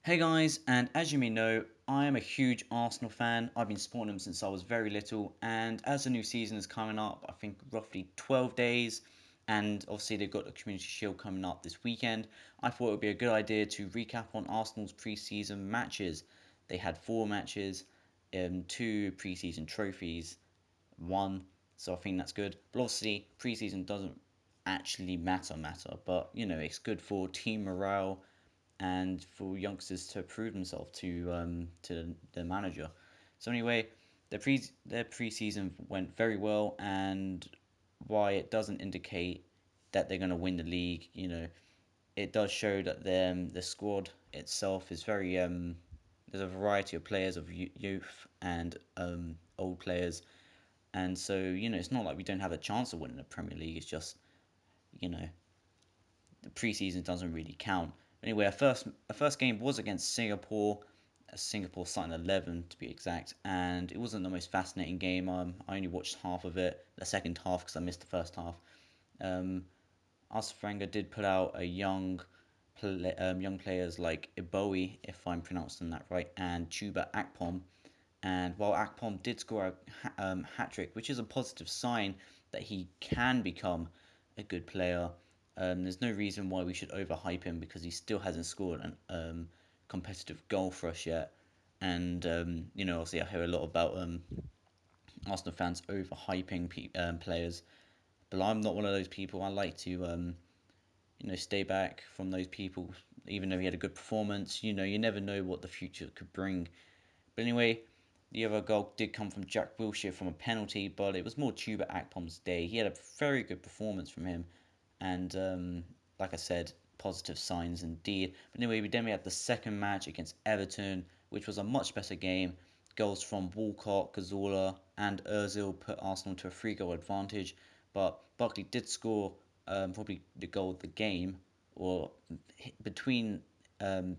Hey guys, and as you may know, I am a huge Arsenal fan. I've been supporting them since I was very little, and as the new season is coming up, I think roughly 12 days, and obviously they've got the Community Shield coming up this weekend, I thought it would be a good idea to recap on Arsenal's pre-season matches. They had four matches, two pre-season trophies, one, so I think that's good. But obviously, pre-season doesn't actually matter, but it's good for team morale and for youngsters to prove themselves to the manager. So anyway, their preseason went very well, and why it doesn't indicate that they're going to win the league, it does show that the squad itself is very there's a variety of players of youth and old players, and so it's not like we don't have a chance of winning the Premier League. It's just you know the preseason doesn't really count. Anyway, our first game was against Singapore. Singapore starting 11 to be exact, and it wasn't the most fascinating game. I only watched half of it, the second half because I missed the first half. Um, Arsene Wenger did put out a young players like Ibowie, if I'm pronouncing that right, and Chuba Akpom. And while Akpom did score a hat trick, which is a positive sign that he can become a good player, there's no reason why we should overhype him because he still hasn't scored a competitive goal for us yet. And obviously, I hear a lot about Arsenal fans overhyping players, but I'm not one of those people. I like to stay back from those people, even though he had a good performance. You never know what the future could bring. But anyway, the other goal did come from Jack Wilshere from a penalty, but it was more Tuba Akpom's day. He had a very good performance from him, and like I said, positive signs indeed. But anyway, we had the second match against Everton, which was a much better game. Goals from Walcott, Cazorla, and Özil put Arsenal to a three-goal advantage, but Barkley did score probably the goal of the game, or between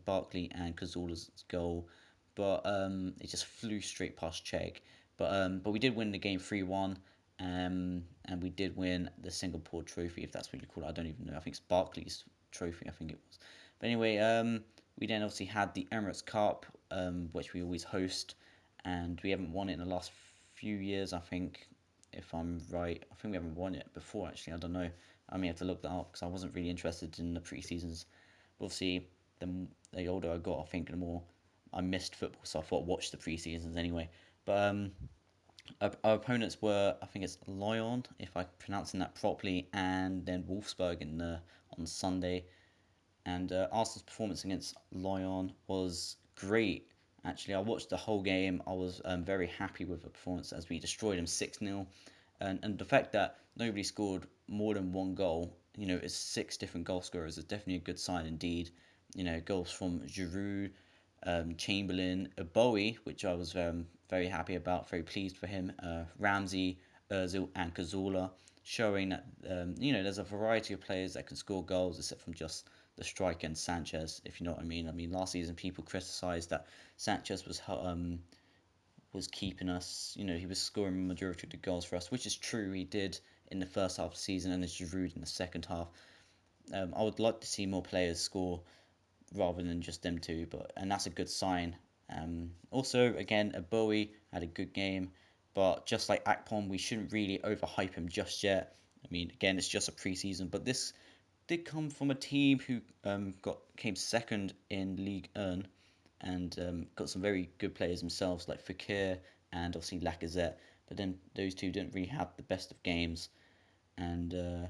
Barkley and Cazorla's goal, but it just flew straight past Czech. But we did win the game 3-1, and we did win the Singapore Trophy, if that's what you call it. I don't even know. I think it's Barclays Trophy. I think it was. But anyway, we then obviously had the Emirates Cup, which we always host, and we haven't won it in the last few years. I think, if I'm right, I think we haven't won it before. Actually, I don't know. I may have to look that up because I wasn't really interested in the pre-seasons. But obviously, the older I got, I think the more I missed football, so I thought I'd watch the pre-seasons anyway. But our opponents were, I think it's Lyon, if I'm pronouncing that properly, and then Wolfsburg on Sunday. And Arsenal's performance against Lyon was great. Actually, I watched the whole game. I was very happy with the performance as we destroyed them 6-0. And the fact that nobody scored more than one goal, it's six different goal scorers, is definitely a good sign indeed. Goals from Giroud, Chamberlain, Bowie, which I was very happy about, very pleased for him, Ramsey, Ozil, and Cazorla, showing that there's a variety of players that can score goals, except from just the striker and Sanchez, if you know what I mean. I mean, last season people criticised that Sanchez was keeping us. He was scoring the majority of the goals for us, which is true. He did in the first half of the season, and as Giroud in the second half. I would like to see more players score rather than just them two, and that's a good sign. Also, again, a Bowie had a good game, but just like Akpom, we shouldn't really overhype him just yet. I mean, again, it's just a preseason, but this did come from a team who came second in League Earn and got some very good players themselves, like Fekir and obviously Lacazette. But then those two didn't really have the best of games, and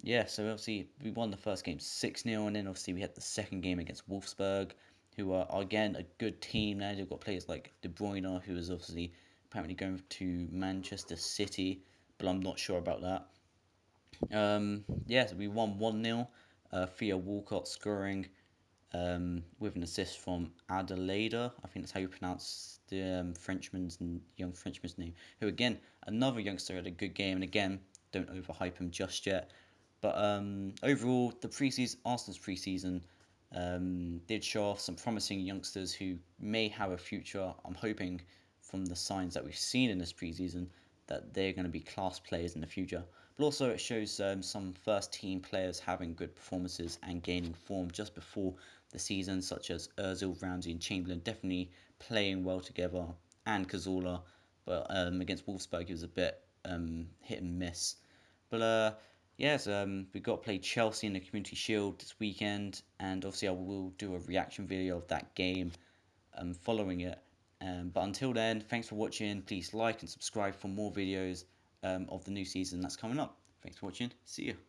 yeah, so obviously we won the first game 6-0, and then obviously we had the second game against Wolfsburg, who are again a good team now. They've got players like De Bruyne, who is obviously apparently going to Manchester City, but I'm not sure about that. Yeah, so we won 1-0. Theo Walcott scoring with an assist from Adelaide. I think that's how you pronounce the young Frenchman's name. Who again, another youngster had a good game, and again, don't overhype him just yet. But overall, the preseason, Arsenal's preseason, did show off some promising youngsters who may have a future. I'm hoping from the signs that we've seen in this preseason that they're going to be class players in the future. But also, it shows some first team players having good performances and gaining form just before the season, such as Ozil, Ramsey, and Chamberlain, definitely playing well together, and Cazorla. But against Wolfsburg, it was a bit hit and miss. But yes, we got to play Chelsea in the Community Shield this weekend, and obviously I will do a reaction video of that game following it. But until then, thanks for watching. Please like and subscribe for more videos of the new season that's coming up. Thanks for watching. See you.